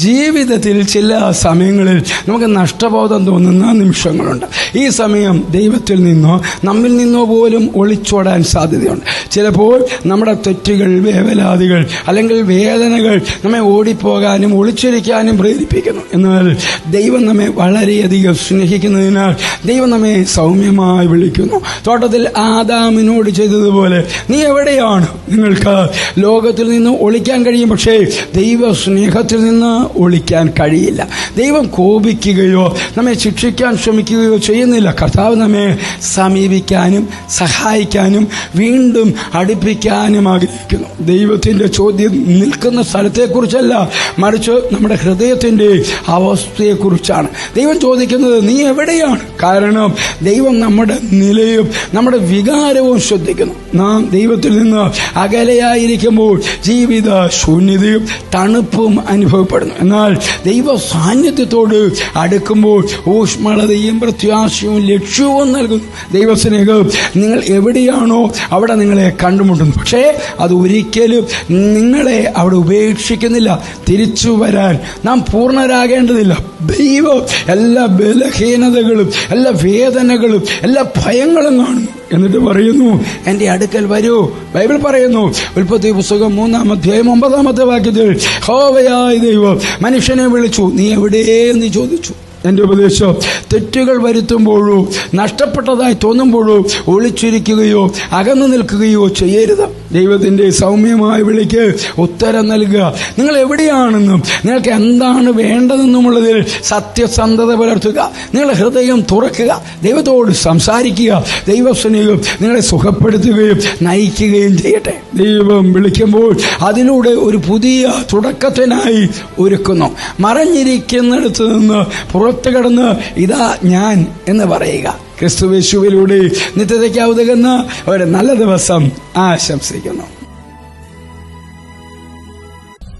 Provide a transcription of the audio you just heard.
ജീവിതത്തിൽ ചില സമയങ്ങളിൽ നമുക്ക് നഷ്ടബോധം തോന്നുന്ന നിമിഷങ്ങളുണ്ട്. ഈ സമയം ദൈവത്തിൽ നിന്നോ നമ്മിൽ നിന്നോ പോലും ഒളിച്ചോടാൻ സാധ്യതയുണ്ട്. ചിലപ്പോൾ നമ്മുടെ തെറ്റുകൾ, വേവലാതികൾ അല്ലെങ്കിൽ വേദനകൾ നമ്മെ ഓടിപ്പോകാനും ഒളിച്ചിരിക്കാനും പ്രേരിപ്പിക്കുന്നു. എന്നാൽ ദൈവം നമ്മെ വളരെയധികം സ്നേഹിക്കുന്നതിനാൽ ദൈവം നമ്മെ സൗമ്യമായി വിളിക്കുന്നു. തോട്ടത്തിൽ ആദാമിനോട് ചെയ്തതുപോലെ, നീ എവിടെയാണ്? നിങ്ങൾക്ക് ലോകത്തിൽ നിന്ന് ഒളിക്കാൻ കഴിയും, പക്ഷേ ദൈവ സ്നേഹത്തിൽ നിന്ന് ഒളിക്കാൻ കഴിയില്ല. ദൈവം കോപിക്കുകയോ നമ്മെ ശിക്ഷിക്കാൻ ശ്രമിക്കുകയോ ചെയ്യുന്നില്ല. കർത്താവ് നമ്മെ സമീപിക്കാനും സഹായിക്കാനും വീണ്ടും അടുപ്പിക്കാനും ആഗ്രഹിക്കുന്നു. ദൈവത്തിന്റെ ചോദ്യം നിൽക്കുന്ന സ്ഥലത്തെക്കുറിച്ചല്ല, മറിച്ച് നമ്മുടെ ഹൃദയത്തിന്റെ അവസ്ഥയെക്കുറിച്ചാണ്. ദൈവം ചോദിക്കുന്നത് നീ എവിടെയാണ്? കാരണം ദൈവം നമ്മുടെ നിലയും നമ്മുടെ വികാരവും ശ്രദ്ധിക്കുന്നു. നാം ദൈവത്തിൽ നിന്ന് അകലെയായിരിക്കുമ്പോൾ ജീവിത ശൂന്യതയും തണുപ്പും അനുഭവപ്പെടുന്നു. എന്നാൽ ദൈവ സാന്നിധ്യത്തോട് അടുക്കുമ്പോൾ ഊഷ്മളതയും പ്രത്യാശയും ലക്ഷ്യവും നൽകുന്നു. ദൈവസ്നേഹം നിങ്ങൾ എവിടെയാണോ അവിടെ നിങ്ങളെ കണ്ടുമുട്ടുന്നു. പക്ഷേ അത് ഒരിക്കലും നിങ്ങളെ അവിടെ ഉപേക്ഷിക്കുന്നില്ല. തിരിച്ചു വരാൻ നാം പൂർണ്ണരാകേണ്ടതില്ല. ദൈവം എല്ലാ ബലഹീനതകളും എല്ലാ വേദനകളും എല്ലാ ഭയങ്ങളും കാണുന്നു. എന്നിട്ട് പറയുന്നു, എൻ്റെ അടുക്കൽ വരൂ. ബൈബിൾ പറയുന്നു, ഉൽപ്പത്തി പുസ്തകം 3-ാം അധ്യായം 9-ാമത്തെ വാക്യത്തിൽ, യഹോവയായ ദൈവം മനുഷ്യനെ വിളിച്ചു, നീ എവിടെയെന്ന് ചോദിച്ചു. എൻ്റെ ഉപദേശം തെറ്റുകൾ വരുത്തുമ്പോഴോ നഷ്ടപ്പെട്ടതായി തോന്നുമ്പോഴോ ഒളിച്ചിരിക്കുകയോ അകന്നു നിൽക്കുകയോ ചെയ്യരുത്. ദൈവത്തിൻ്റെ സൗമ്യമായ വിളിക്ക് ഉത്തരം നൽകുക. നിങ്ങൾ എവിടെയാണെന്നും നിങ്ങൾക്ക് എന്താണ് വേണ്ടതെന്നുമുള്ളതിൽ സത്യസന്ധത പുലർത്തുക. നിങ്ങളുടെ ഹൃദയം തുറക്കുക, ദൈവത്തോട് സംസാരിക്കുക. ദൈവസ്നേഹം നിങ്ങളെ സുഖപ്പെടുത്തുകയും നയിക്കുകയും ചെയ്യട്ടെ. ദൈവം വിളിക്കുമ്പോൾ അതിലൂടെ ഒരു പുതിയ തുടക്കത്തിനായി ഒരുക്കുന്നു. മറഞ്ഞിരിക്കുന്നിടത്ത് നിന്ന് പുറത്തു കടന്ന് ഇതാ ഞാൻ എന്ന് പറയുക. ക്രിസ്തുയേശുവിലൂടെ നിത്യതയ്ക്ക് ഉതകുന്ന ഒരു നല്ല ദിവസം ആശംസിക്കുന്നു.